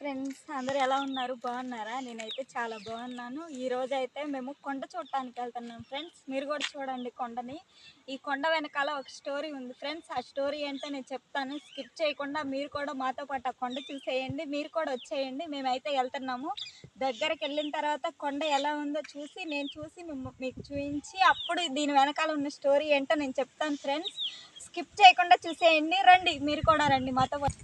Friends అందరూ ఎలా ఉన్నారు? బాగున్నారా? నేనైతే చాలా బాగున్నాను. ఈ రోజు అయితే మేము కొండ చూడటానికి వెళ్తున్నాం ఫ్రెండ్స్. మీరు కూడా చూడండి కొండని. ఈ కొండ వెనకాల ఒక స్టోరీ ఉంది ఫ్రెండ్స్. ఆ స్టోరీ ఏంటో నేను చెప్తాను. స్కిప్ చేయకుండా మీరు కూడా మాతో పాటు ఆ కొండ చూసేయండి. మీరు కూడా వచ్చేయండి. మేమైతే వెళ్తున్నాము. దగ్గరికి వెళ్ళిన తర్వాత కొండ ఎలా ఉందో చూసి మీకు చూపించి అప్పుడు దీని వెనకాల ఉన్న స్టోరీ ఏంటో నేను చెప్తాను ఫ్రెండ్స్. స్కిప్ చేయకుండా చూసేయండి. రండి, మీరు కూడా రండి మాతో పాటు.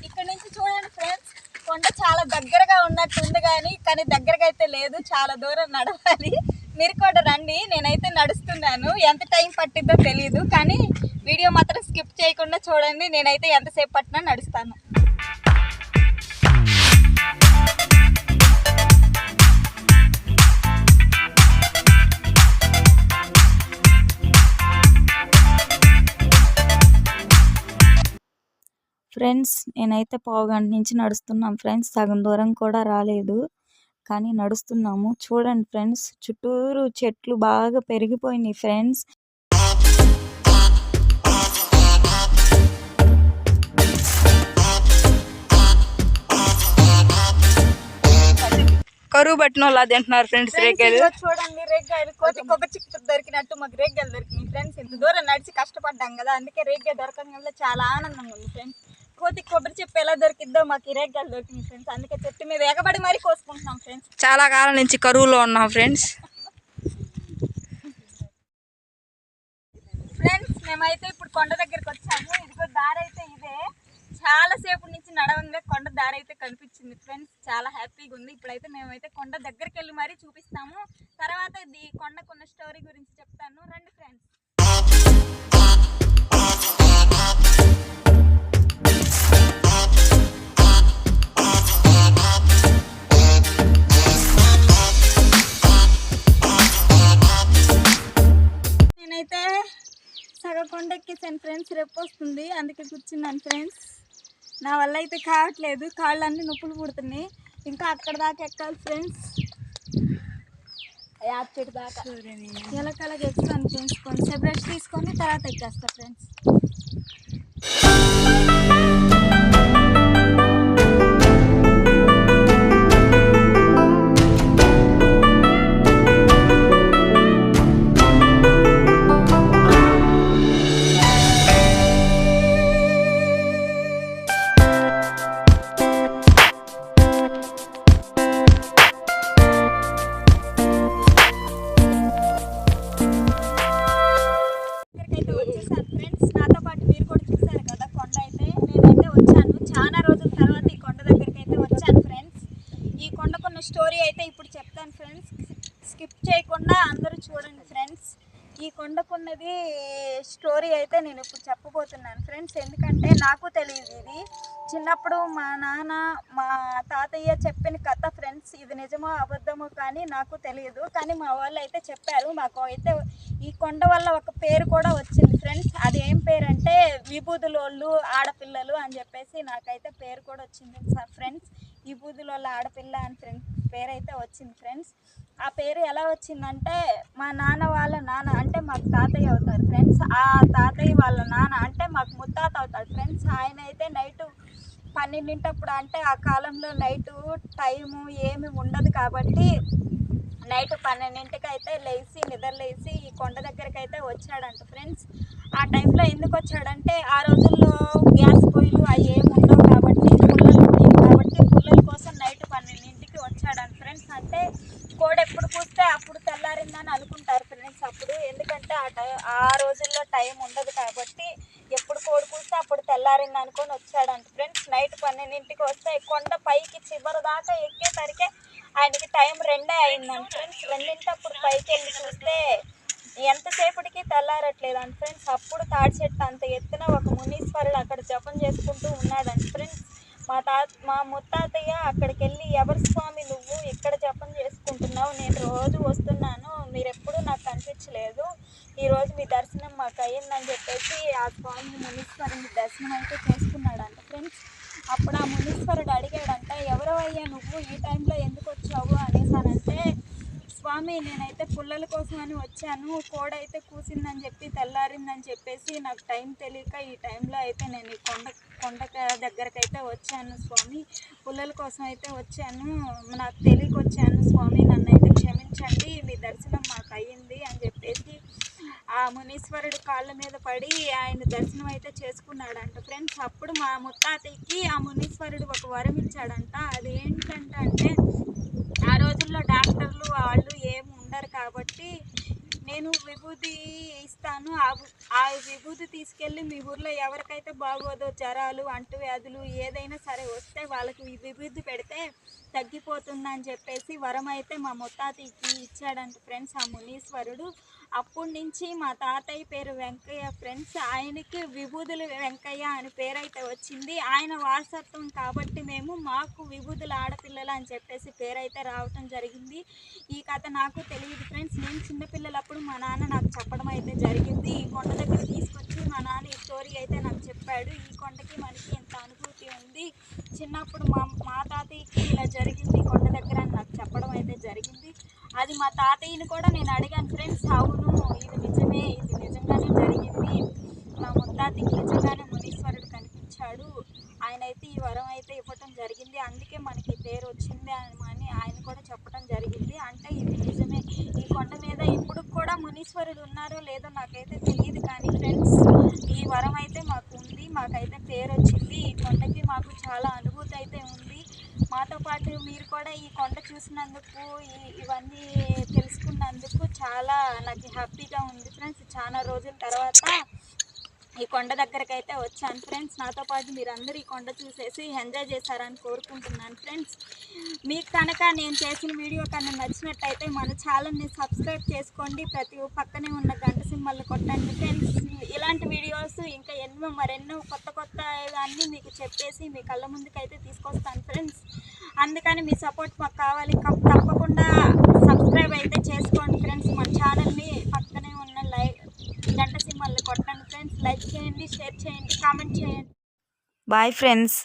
ఇక్కడ నుంచి చూడండి ఫ్రెండ్స్, కొండ చాలా దగ్గరగా ఉన్నట్టుంది కానీ దగ్గరగా అయితే లేదు. చాలా దూరం నడవాలి. మీరు కూడా రండి. నేనైతే నడుస్తున్నాను. ఎంత టైం పట్టిద్దో తెలియదు, కానీ వీడియో మాత్రం స్కిప్ చేయకుండా చూడండి. నేనైతే ఎంతసేపు పట్టినా నడుస్తాను. ఫ్రెండ్స్, నేనైతే పావుగంట నుంచి నడుస్తున్నాం ఫ్రెండ్స్. సగం దూరం కూడా రాలేదు, కానీ నడుస్తున్నాము. చూడండి ఫ్రెండ్స్, చుట్టూరు చెట్లు బాగా పెరిగిపోయినాయి ఫ్రెండ్స్. కరువు పట్టిన వాళ్ళు అది అంటున్నారు ఫ్రెండ్స్. రేగాయలు చూడండి, రేగాయలు కొబ్బరి చిక్కుడు దొరికినట్టు మాకు రేగాయలు దొరికినాయి ఫ్రెండ్స్. ఇంత దూరం నడిచి కష్టపడ్డాం కదా, అందుకే రేగాయ దొరకడం చాలా ఆనందంగా ఉంది ఫ్రెండ్స్. కొబ్బరి చెప్పు ఎలా దొరికిద్దో మాకు రేగాయలు దొరికినాయి ఫ్రెండ్స్. అందుకే చెట్టు మీద ఎగబడి మరీ కోసుకుంటున్నాం ఫ్రెండ్స్. చాలా కాలం నుంచి కరువులో ఉన్నాం ఫ్రెండ్స్. మేమైతే ఇప్పుడు కొండ దగ్గరికి వచ్చాము. ఇదిగో దారి అయితే ఇదే. చాలా సేపు నుంచి నడవంగా కొండ దారి అయితే కనిపించింది ఫ్రెండ్స్. చాలా హ్యాపీగా ఉంది. ఇప్పుడైతే మేమైతే కొండ దగ్గరికి వెళ్ళి మరీ చూపిస్తాము. తర్వాత ఇది కొండకున్న స్టోరీ గురించి చెప్తాను. రండి ఫ్రెండ్స్. నేనైతే సగం కొండ ఎక్కేసాను ఫ్రెండ్స్. రేపు వస్తుంది, అందుకే కూర్చున్నాను ఫ్రెండ్స్. నా వల్ల అయితే కావట్లేదు, కాళ్ళన్నీ నొప్పులు పుడుతున్నాయి. ఇంకా అక్కడ దాకా ఎక్కాలి ఫ్రెండ్స్. యాప్ చెట్టు దాకా ఎలాగ ఎక్కుతాను ఫ్రెండ్స్. కొంచెం బ్రష్ తీసుకొని తర్వాత ఎక్కేస్తా ఫ్రెండ్స్. స్టోరీ అయితే ఇప్పుడు చెప్తాను ఫ్రెండ్స్. స్కిప్ చేయకుండా అందరూ చూడండి ఫ్రెండ్స్. ఈ కొండకున్నది స్టోరీ అయితే నేను ఇప్పుడు చెప్పబోతున్నాను ఫ్రెండ్స్. ఎందుకంటే నాకు తెలియదు ఇది. చిన్నప్పుడు మా నాన్న మా తాతయ్య చెప్పిన కథ ఫ్రెండ్స్. ఇది నిజమో అబద్ధమో కానీ నాకు తెలియదు, కానీ మా వాళ్ళు అయితే చెప్పారు. మాకు అయితే ఈ కొండ వల్ల ఒక పేరు కూడా వచ్చింది ఫ్రెండ్స్. అది ఏం పేరు అంటే విభూదులోళ్ళు ఆడపిల్లలు అని చెప్పేసి నాకైతే పేరు కూడా వచ్చింది ఫ్రెండ్స్. విభూదులోళ్ళ ఆడపిల్ల అని పేరు అయితే వచ్చింది ఫ్రెండ్స్. ఆ పేరు ఎలా వచ్చిందంటే మా నాన్న వాళ్ళ నాన్న అంటే మాకు తాతయ్య అవుతారు ఫ్రెండ్స్. ఆ తాతయ్య వాళ్ళ నాన్న అంటే మాకు ముత్తాత అవుతాడు ఫ్రెండ్స్. ఆయన అయితే నైటు 12 అంటే ఆ కాలంలో నైటు టైము ఏమి ఉండదు కాబట్టి నైట్ 12కి అయితే నిద్రలేసి ఈ కొండ దగ్గరికి అయితే వచ్చాడంట ఫ్రెండ్స్. ఆ టైంలో ఎందుకు వచ్చాడంటే ఆ రోజుల్లో గ్యాస్ పొయ్యిలు అవి ఏమి ఉండవు కాబట్టి పుల్లల కోసం నైట్ 12కి వచ్చాడంట ఫ్రెండ్స్. అంటే కోడి ఎప్పుడు కూస్తే అప్పుడు తెల్లారిందని అనుకుంటారు ఫ్రెండ్స్ అప్పుడు. ఎందుకంటే ఆ రోజుల్లో టైం ఉండదు కాబట్టి ఎప్పుడు కోడి కూస్తే అప్పుడు తెల్లారింది అనుకొని వచ్చాడంట ఫ్రెండ్స్. నైట్ 12కి వస్తే కొండ పైకి చివరి దాకా ఎక్కేసరికి ఆయనకి టైం 2 అయిందంట ఫ్రెండ్స్. 2 పైకి వెళ్ళి చూస్తే ఎంతసేపటికి తెల్లారట్లేదు అంట ఫ్రెండ్స్. అప్పుడు తాడి చెట్టు అంత ఎత్తున ఒక మునీశ్వరుడు అక్కడ జపం చేసుకుంటూ ఉన్నాడంట ఫ్రెండ్స్. మా ముత్తాతయ్య అక్కడికి వెళ్ళి, ఎవరు స్వామి నువ్వు ఇక్కడ జపం చేసుకుంటున్నావు? నేను రోజు వస్తున్నాను, మీరు ఎప్పుడూ నాకు కనిపించలేదు, ఈరోజు మీ దర్శనం మాకు అయ్యిందని చెప్పేసి ఆ స్వామి మునీశ్వరుని దర్శనం అయితే చేసుకున్నాడంట ఫ్రెండ్స్. అప్పుడు ఆ మునీశ్వరుడు అడిగాడంట, ఎవరో అయ్యా నువ్వు ఈ టైంలో ఎందుకు వచ్చావు అనేసానంటే, స్వామి నేనైతే పుల్లల కోసం అని వచ్చాను, కోడ అయితే కూసిందని చెప్పి తెల్లారిందని చెప్పేసి నాకు టైం తెలియక ఈ టైంలో అయితే నేను ఈ కొండ దగ్గరకు అయితే వచ్చాను స్వామి, పుల్లల కోసం అయితే వచ్చాను, నాకు తెలియక వచ్చాను స్వామి, నన్ను అయితే క్షమించండి, మీ దర్శనం మాకు అయ్యింది అని చెప్పేసి ఆ మునీశ్వరుడు కాళ్ళ మీద పడి ఆయన దర్శనం అయితే చేసుకున్నాడంట ఫ్రెండ్స్. అప్పుడు మా ముత్తాతయ్యకి ఆ మునీశ్వరుడు ఒక వరం ఇచ్చాడంట. అదేంటంటే ఆ రోజుల్లో డాక్టర్లు వాళ్ళు ఏమి ఉండరు కాబట్టి నేను విభూతి ఇస్తాను, ఆ విభూతి తీసుకెళ్ళి మీ ఊర్లో ఎవరికైతే బాగోదో జ్వరాలు అంటువ్యాధులు ఏదైనా సరే వస్తే వాళ్ళకి ఈ విభూతి పెడితే తగ్గిపోతుందని చెప్పేసి వరం అయితే మా ముత్తాతయ్యకి ఇచ్చాడంట ఫ్రెండ్స్ ఆ మునీశ్వరుడు. అప్పటి నుంచి మా తాతయ్య పేరు వెంకయ్య ఫ్రెండ్స్, ఆయనకి విభూతుల వెంకయ్య అని పేరైతే వచ్చింది. ఆయన వారసత్వం కాబట్టి మేము మాకు విభూతుల ఆడపిల్లలు అని చెప్పేసి పేరైతే రావటం జరిగింది. ఈ కథ నాకు తెలియదు ఫ్రెండ్స్, నేను చిన్నపిల్లలప్పుడు మా నాన్న నాకు చెప్పడం అయితే జరిగింది. ఈ కొండ దగ్గర తీసుకొచ్చి మా నాన్న ఈ స్టోరీ అయితే నాకు చెప్పాడు. ఈ కొండకి మనకి ఎంత అనుభూతి ఉంది, చిన్నప్పుడు మా తాతయ్యకి ఇలా జరిగింది ఈ కొండ దగ్గర అని నాకు చెప్పడం అయితే జరిగింది. అది మా తాతయ్యని కూడా నేను అడిగాను ఫ్రెండ్స్, అవును ఇది నిజమే, ఇది నిజంగానే జరిగింది, మా ముత్తాతయ్యకి నిజంగానే మునీశ్వరుడు కనిపించాడు, ఆయన అయితే ఈ వరం అయితే ఇవ్వటం జరిగింది, అందుకే మనకి పేరు వచ్చింది అని ఆయన కూడా చెప్పడం జరిగింది. అంటే ఇది నిజమే, ఈ కొండ మీద ఇప్పుడు కూడా మునీశ్వరుడు ఉన్నారో లేదో నాకైతే తెలియదు కానీ ఫ్రెండ్స్ ఈ వరం అయితే మాకు ఉంది, మాకైతే పేరు వచ్చింది, ఈ కొండకి మాకు చాలా అనుభూతి అయితే ఉంది. మాతో పాటు మీరు కూడా ఈ కొండ చూసినందుకు ఇవన్నీ తెలుసుకున్నందుకు చాలా నాకు హ్యాపీగా ఉంది ఫ్రెండ్స్. చాలా రోజుల తర్వాత ఈ కొండ దగ్గరకు అయితే వచ్చాను ఫ్రెండ్స్. నాతో పాటు మీరందరూ ఈ కొండ చూసేసి ఎంజాయ్ చేశారని కోరుకుంటున్నాను ఫ్రెండ్స్. మీకు కనుక నేను చేసిన వీడియో కనుక నచ్చినట్టయితే మన ఛానల్ని సబ్స్క్రైబ్ చేసుకోండి, ప్రతి పక్కనే ఉన్న గంట సింబల్ని కొట్టండి ఫ్రెండ్స్. ఇలాంటి వీడియోస్ ఇంకా మరెన్నో కొత్త అన్నీ మీకు చెప్పేసి మీ కళ్ళ ముందుకైతే తీసుకొస్తాను ఫ్రెండ్స్. అందుకని మీ సపోర్ట్ మాకు కావాలి, తప్పకుండా సబ్స్క్రైబ్ అయితే చేసుకోండి ఫ్రెండ్స్. మన ఛానల్ని పక్కనే ఉన్న గంట సింబల్ని కొట్టండి ఫ్రెండ్స్. లైక్ చేయండి, షేర్ చేయండి, కామెంట్ చేయండి. Bye friends.